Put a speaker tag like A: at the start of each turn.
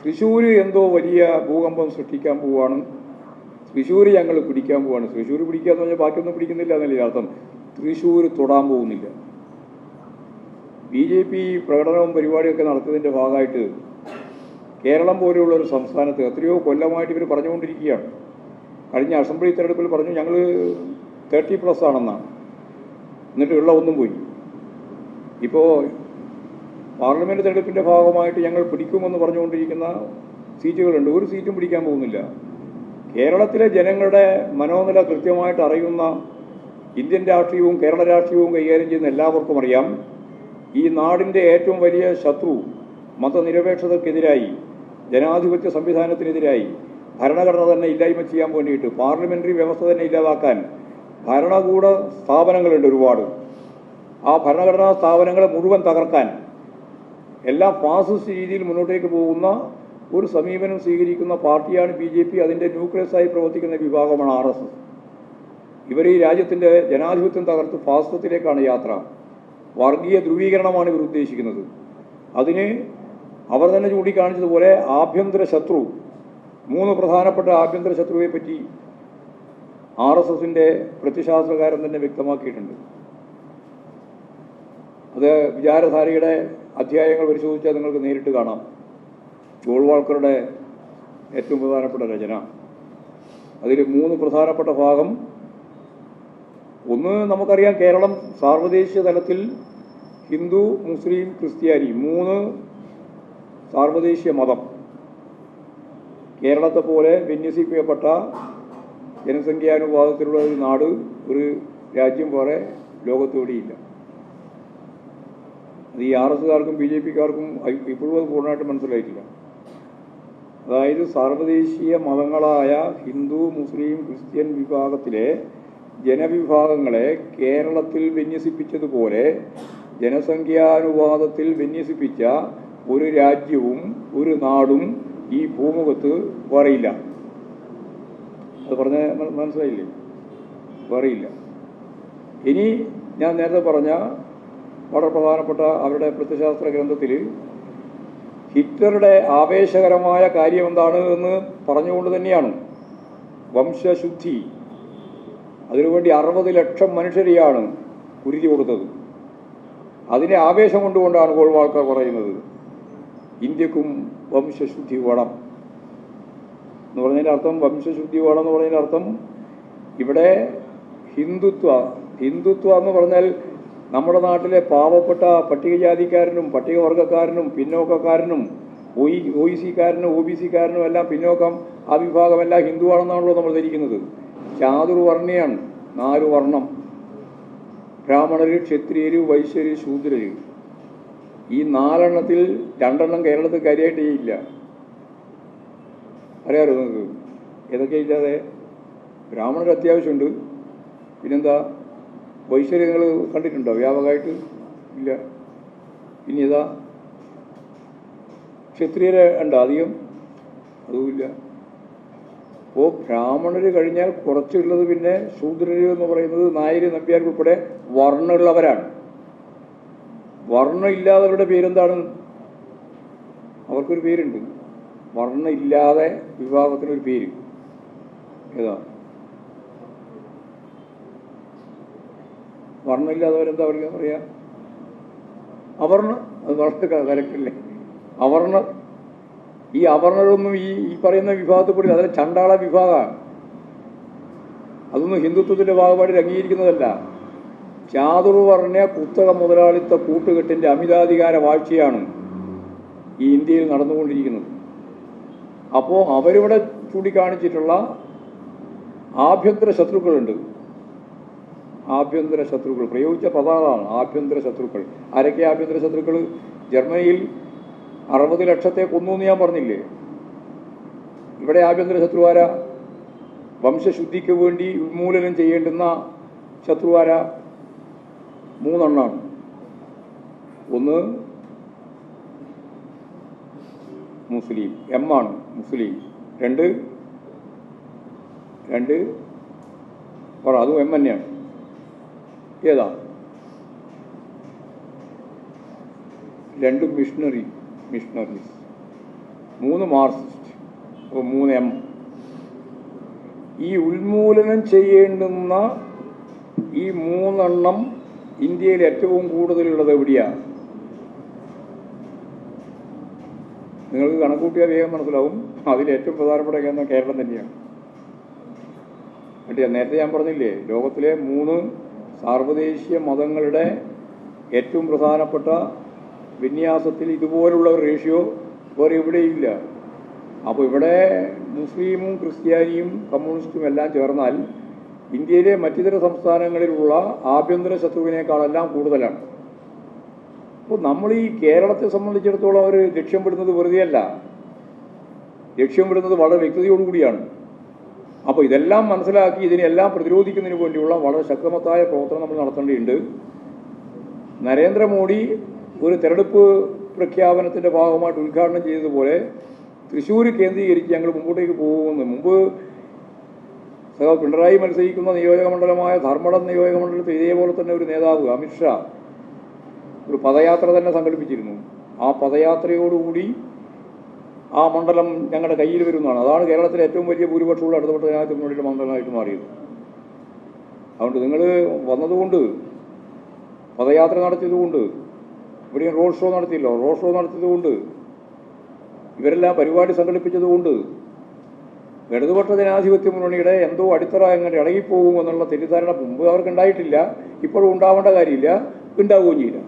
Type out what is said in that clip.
A: തൃശ്ശൂർ എന്തോ വലിയ ഭൂകമ്പം സൃഷ്ടിക്കാൻ പോവുകയാണ്, തൃശ്ശൂർ ഞങ്ങൾ പിടിക്കാൻ പോവുകയാണ്. തൃശ്ശൂർ പിടിക്കുക എന്ന് പറഞ്ഞാൽ ബാക്കിയൊന്നും പിടിക്കുന്നില്ല എന്നല്ലേ അർത്ഥം. തൃശ്ശൂർ തൊടാൻ പോകുന്നില്ല. BJP പ്രകടനവും പരിപാടിയൊക്കെ നടത്തുന്നതിൻ്റെ ഭാഗമായിട്ട് കേരളം പോലെയുള്ള ഒരു സംസ്ഥാനത്ത് എത്രയോ കൊല്ലമായിട്ട് ഇവർ പറഞ്ഞുകൊണ്ടിരിക്കുകയാണ്. കഴിഞ്ഞ അസംബ്ലി തെരഞ്ഞെടുപ്പിൽ പറഞ്ഞു ഞങ്ങൾ 30+ ആണെന്നാണ്. എന്നിട്ട് ഉള്ള ഒന്നും പോയി. ഇപ്പോൾ പാർലമെൻറ്റ് തെരഞ്ഞെടുപ്പിൻ്റെ ഭാഗമായിട്ട് ഞങ്ങൾ പിടിക്കുമെന്ന് പറഞ്ഞുകൊണ്ടിരിക്കുന്ന സീറ്റുകളുണ്ട്. ഒരു സീറ്റും പിടിക്കാൻ പോകുന്നില്ല. കേരളത്തിലെ ജനങ്ങളുടെ മനോനില കൃത്യമായിട്ട് അറിയുന്ന, ഇന്ത്യൻ രാഷ്ട്രീയവും കേരള രാഷ്ട്രീയവും കൈകാര്യം ചെയ്യുന്ന എല്ലാവർക്കും അറിയാം, ഈ നാടിൻ്റെ ഏറ്റവും വലിയ ശത്രു മതനിരപേക്ഷതക്കെതിരായി, ജനാധിപത്യ സംവിധാനത്തിനെതിരായി, ഭരണഘടന തന്നെ ഇല്ലായ്മ ചെയ്യാൻ വേണ്ടിയിട്ട്, പാർലമെൻ്ററി വ്യവസ്ഥ തന്നെ ഇല്ലാതാക്കാൻ ഭരണകൂട സ്ഥാപനങ്ങളുണ്ട് ഒരുപാട്. ആ ഭരണഘടനാ സ്ഥാപനങ്ങളെ മുഴുവൻ തകർക്കാൻ എല്ലാ ഫാസിസ്റ്റ് രീതിയിൽ മുന്നോട്ടേക്ക് പോകുന്ന ഒരു സമീപനം സ്വീകരിക്കുന്ന പാർട്ടിയാണ് BJP. അതിൻ്റെ ന്യൂക്ലിയസായി പ്രവർത്തിക്കുന്ന വിഭാഗമാണ് RSS. ഇവർ ഈ രാജ്യത്തിൻ്റെ ജനാധിപത്യം തകർത്ത് ഫാസിസത്തിലേക്കാണ് യാത്ര. വർഗീയ ധ്രുവീകരണമാണ് ഇവർ ഉദ്ദേശിക്കുന്നത്. അതിന് അവർ തന്നെ ചൂണ്ടിക്കാണിച്ചതുപോലെ ആഭ്യന്തര ശത്രു, 3 പ്രധാനപ്പെട്ട ആഭ്യന്തര ശത്രുവിനെ പറ്റി RSSൻ്റെ പ്രത്യശാസ്ത്രകാരൻ തന്നെ വ്യക്തമാക്കിയിട്ടുണ്ട്. അത് വിചാരധാരയുടെ അധ്യായങ്ങൾ പരിശോധിച്ചാൽ നിങ്ങൾക്ക് നേരിട്ട് കാണാം. ഗോൾവാൾക്കറുടെ ഏറ്റവും പ്രധാനപ്പെട്ട രചന. അതിൽ 3 പ്രധാനപ്പെട്ട ഭാഗം. ഒന്ന്, നമുക്കറിയാം കേരളം സാർവദേശീയ തലത്തിൽ ഹിന്ദു, മുസ്ലിം, ക്രിസ്ത്യാനി 3 സാർവദേശീയ മതം. കേരളത്തെ പോലെ വിന്യസിക്കപ്പെട്ട ജനസംഖ്യാനുപാതത്തിലുള്ള ഒരു നാട്, ഒരു രാജ്യം പോലെ ലോകത്തെവിടെയില്ല. അത് ഈ RSSകാർക്കും BJPക്കാർക്കും ഇപ്പോഴും അത് പൂർണ്ണമായിട്ട് മനസ്സിലായിട്ടില്ല. അതായത് സാർവദേശീയ മതങ്ങളായ ഹിന്ദു, മുസ്ലിം, ക്രിസ്ത്യൻ വിഭാഗത്തിലെ ജനവിഭാഗങ്ങളെ കേരളത്തിൽ വിന്യസിപ്പിച്ചതുപോലെ ജനസംഖ്യാനുപാതത്തിൽ വിന്യസിപ്പിച്ച ഒരു രാജ്യവും ഒരു നാടും ഈ ഭൂമുഖത്ത് വേറെയില്ല. അത് പറഞ്ഞ മനസ്സിലായില്ലേ? വേറെയില്ല. ഇനി ഞാൻ നേരത്തെ പറഞ്ഞ വളരെ പ്രധാനപ്പെട്ട അവരുടെ പ്രത്യശാസ്ത്ര ഗ്രന്ഥത്തിൽ ഹിറ്റ്ലറുടെ ആവേശകരമായ കാര്യം എന്താണ് എന്ന് പറഞ്ഞുകൊണ്ട് തന്നെയാണ് വംശശുദ്ധി. അതിനുവേണ്ടി 60 ലക്ഷം മനുഷ്യരെയാണ് കുരുതി കൊടുത്തത്. അതിനെ ആവേശം കൊണ്ടുകൊണ്ടാണ് ഗോൾവാൾക്കർ പറയുന്നത് ഇന്ത്യക്കും വംശശുദ്ധി വേണം എന്ന് പറഞ്ഞതിൻ്റെ അർത്ഥം. വംശശുദ്ധി വേണം എന്ന് പറഞ്ഞതിൻ്റെ അർത്ഥം ഇവിടെ ഹിന്ദുത്വ എന്ന് പറഞ്ഞാൽ നമ്മുടെ നാട്ടിലെ പാവപ്പെട്ട പട്ടികജാതിക്കാരനും പട്ടികവർഗക്കാരനും പിന്നോക്കക്കാരനും OECക്കാരനും OBCക്കാരനും എല്ലാം പിന്നോക്കം, ആ വിഭാഗമെല്ലാം ഹിന്ദുവാണെന്നാണല്ലോ നമ്മൾ ധരിക്കുന്നത്. ചാതുർവർണ്ണയാണ്, 4 വർണ്ണം. ബ്രാഹ്മണര്, ക്ഷത്രിയര്, വൈശ്യര്, ശൂദ്രര്. ഈ 4 എണ്ണത്തിൽ 2 എണ്ണം കേരളത്തിൽ കാര്യമായിട്ടേ ഇല്ല. അറിയാമല്ലോ നിങ്ങൾക്ക് ഏതൊക്കെ ഇല്ലാതെ? ബ്രാഹ്മണർ അത്യാവശ്യമുണ്ട്. പിന്നെന്താ, വൈശ്യര് നിങ്ങൾ കണ്ടിട്ടുണ്ടോ വ്യാപകമായിട്ട്? ഇല്ല. പിന്നെ ഇതാ ക്ഷത്രിയരെ ഉണ്ടോ അധികം? അതുമില്ല. അപ്പോൾ ബ്രാഹ്മണർ കഴിഞ്ഞാൽ കുറച്ചുള്ളത് പിന്നെ ശൂദ്രര് എന്ന് പറയുന്നത് നായര്, നമ്പ്യാർ ഉൾപ്പെടെ വർണ്ണമുള്ളവരാണ്. വർണ്ണം ഇല്ലാത്തവരുടെ പേരെന്താണ്? അവർക്കൊരു പേരുണ്ട്. വർണ്ണം ഇല്ലാതെ വിഭാഗത്തിനൊരു പേര് ഏതാ? വർണ്ണമില്ലാത്തവരെന്താ പറയാ? അവർണ. അത് വളരെ കറക്റ്റല്ലേ? അവർണ. ഈ അവർണരൊന്നും ഈ പറയുന്ന വിഭാഗത്തിൽ അതിലെ ചണ്ടാള വിഭാഗമാണ്. അതൊന്നും ഹിന്ദുത്വത്തിൻ്റെ ഭാഗമായിട്ട് അംഗീകരിക്കുന്നതല്ല. ചാതുർവർണ്ണ കുത്തക മുതലാളിത്ത കൂട്ടുകെട്ടിൻ്റെ അമിതാധികാര വാഴ്ചയാണ് ഈ ഇന്ത്യയിൽ നടന്നുകൊണ്ടിരിക്കുന്നത്. അപ്പോൾ അവരിവിടെ ചൂണ്ടിക്കാണിച്ചിട്ടുള്ള ആഭ്യന്തര ശത്രുക്കളുണ്ട്. ആഭ്യന്തര ശത്രുക്കൾ പ്രയോഗിച്ച പദമാണ് ആഭ്യന്തര ശത്രുക്കൾ. ആരൊക്കെ ആഭ്യന്തര ശത്രുക്കൾ? ജർമ്മനിയിൽ 60 ലക്ഷത്തെ കൊന്നു എന്ന് ഞാൻ പറഞ്ഞില്ലേ? ഇവിടെ ആഭ്യന്തര ശത്രുവാര? വംശശുദ്ധിക്ക് വേണ്ടി ഉന്മൂലനം ചെയ്യേണ്ടുന്ന ശത്രുവാര? 3 എണ്ണമാണ്. ഒന്ന് മുസ്ലിം, ആണ് മുസ്ലിം. 2 പറ, അതും തന്നെയാണ്. ഏതാ? 2 മിഷണറീസ്. 3 മാർക്സിസ്റ്റ്, അപ്പോൾ 3 M. ഈ ഉന്മൂലനം ചെയ്യേണ്ടുന്ന ഈ 3 എണ്ണം ഇന്ത്യയിൽ ഏറ്റവും കൂടുതലുള്ളത് എവിടെയാണ്? നിങ്ങൾക്ക് കണക്കൂട്ടിയാൽ വേഗം മനസ്സിലാവും. അതിൽ ഏറ്റവും പ്രധാനപ്പെട്ട കേന്ദ്രം കേരളം തന്നെയാണ്. എന്നിട്ട് നേരത്തെ ഞാൻ പറഞ്ഞില്ലേ, ലോകത്തിലെ 3 സാർവദേശീയ മതങ്ങളുടെ ഏറ്റവും പ്രധാനപ്പെട്ട വിന്യാസത്തിൽ ഇതുപോലുള്ള ഒരു റേഷ്യോ വേറെ എവിടെയില്ല. അപ്പോൾ ഇവിടെ മുസ്ലിമും ക്രിസ്ത്യാനിയും കമ്മ്യൂണിസ്റ്റും എല്ലാം ചേർന്നാൽ ഇന്ത്യയിലെ മറ്റിതര സംസ്ഥാനങ്ങളിലുള്ള ആഭ്യന്തര ശത്രുവിനേക്കാളെല്ലാം കൂടുതലാണ്. അപ്പോൾ നമ്മൾ ഈ കേരളത്തെ സംബന്ധിച്ചിടത്തോളം അവർ ലക്ഷ്യമിടുന്നത് വെറുതെയല്ല, ലക്ഷ്യമിടുന്നത് വളരെ വ്യക്തതയോടുകൂടിയാണ്. അപ്പോൾ ഇതെല്ലാം മനസ്സിലാക്കി ഇതിനെല്ലാം പ്രതിരോധിക്കുന്നതിന് വേണ്ടിയുള്ള വളരെ ശക്തമായ പ്രവർത്തനം നമ്മൾ നടത്തേണ്ടതുണ്ട്. നരേന്ദ്രമോദി ഒരു തെരഞ്ഞെടുപ്പ് പ്രഖ്യാപനത്തിൻ്റെ ഭാഗമായിട്ട് ഉദ്ഘാടനം ചെയ്തതുപോലെ തൃശ്ശൂർ കേന്ദ്രീകരിച്ച് ഞങ്ങൾ മുമ്പോട്ടേക്ക് പോകുമെന്ന് മുമ്പ് പിണറായി മത്സരിക്കുന്ന നിയോജകമണ്ഡലമായ ധർമ്മടം നിയോജകമണ്ഡലത്തിൽ ഇതേപോലെ തന്നെ ഒരു നേതാവ് അമിത്ഷാ ഒരു പദയാത്ര തന്നെ സംഘടിപ്പിച്ചിരുന്നു. ആ പദയാത്രയോടുകൂടി ആ മണ്ഡലം ഞങ്ങളുടെ കയ്യിൽ വരുന്നതാണ്. അതാണ് കേരളത്തിലെ ഏറ്റവും വലിയ ഭൂരിപക്ഷമുള്ള ഇടതുപക്ഷ ജനാധിപത്യ മുന്നണിയുടെ മണ്ഡലമായിട്ട് മാറിയത്. അതുകൊണ്ട് നിങ്ങൾ വന്നതുകൊണ്ട്, പദയാത്ര നടത്തിയതുകൊണ്ട്, ഇവിടെയും റോഡ് ഷോ നടത്തിയല്ലോ, റോഡ് ഷോ നടത്തിയതുകൊണ്ട്, ഇവരെല്ലാം പരിപാടി സംഘടിപ്പിച്ചതുകൊണ്ട് ഇടതുപക്ഷ ജനാധിപത്യ മുന്നണിയുടെ എന്തോ അടിത്തറ എങ്ങനെ ഇളകിപ്പോകും എന്നുള്ള തെറ്റിദ്ധാരണ മുമ്പ് അവർക്ക് ഉണ്ടായിട്ടില്ല, ഇപ്പോഴും ഉണ്ടാവേണ്ട കാര്യമില്ല, ഉണ്ടാവുകയും ചെയ്യില്ല.